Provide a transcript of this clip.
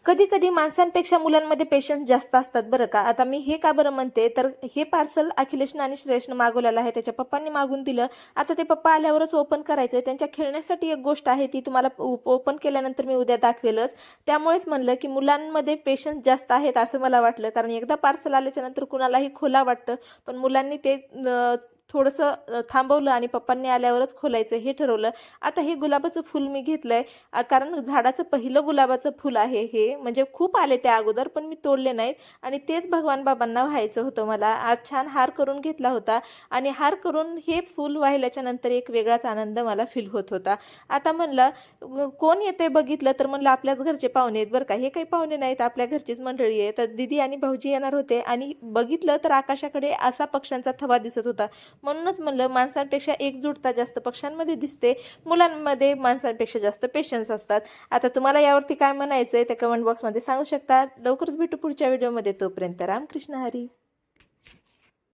कधी कधी माणसांपेक्षा मुलांमध्ये पेशन्स जास्त असतात बरं का. आता मी हे का बरं म्हणते, तर हे पार्सल अखिलेशनं आणि श्रेयसनं मागवलेलं आहे. त्याच्या पप्पांनी मागून दिलं. आता ते पप्पा आल्यावरच ओपन करायचं आहे. त्यांच्या खेळण्यासाठी एक गोष्ट आहे, ती तुम्हाला ओपन केल्यानंतर मी उद्या दाखवेलच. त्यामुळेच म्हणलं की मुलांमध्ये पेशन्स जास्त आहेत असं मला वाटलं, कारण एकदा पार्सल आल्याच्या नंतर कुणालाही खोला वाटतं, पण मुलांनी ते थोडंसं थांबवलं आणि पप्पांनी आल्यावरच खोलायचं हे ठरवलं. आता हे गुलाबाचं फूल मी घेतलंय, कारण झाडाचं पहिलं गुलाबाचं फूल आहे हे. म्हणजे खूप आले त्या अगोदर, पण मी तोडले नाहीत आणि तेच भगवान बाबांना व्हायचं होतं मला. आज छान हार करून घेतला होता आणि हार करून हे फूल वाहिल्याच्या नंतर एक वेगळाच आनंद मला फील होत होता. आता म्हणलं कोण येते बघितलं, तर म्हणलं आपल्याच घरचे पाहुणे आहेत बरं का. हे काही पाहुणे नाहीत, आपल्या घरचीच मंडळी आहे. तर दीदी आणि भाऊजी येणार होते आणि बघितलं तर आकाशाकडे असा पक्ष्यांचा थवा दिसत होता. म्हणूनच म्हणलं माणसांपेक्षा एकजुटता जास्त पक्ष्यांमध्ये दिसते, मुलांमध्ये माणसांपेक्षा जास्त पेशन्स असतात. आता तुम्हाला यावरती काय म्हणायचं आहे ते कमेंट बॉक्समध्ये सांगू शकता. लवकरच भेटू पुढच्या व्हिडिओमध्ये. तोपर्यंत रामकृष्ण हरी.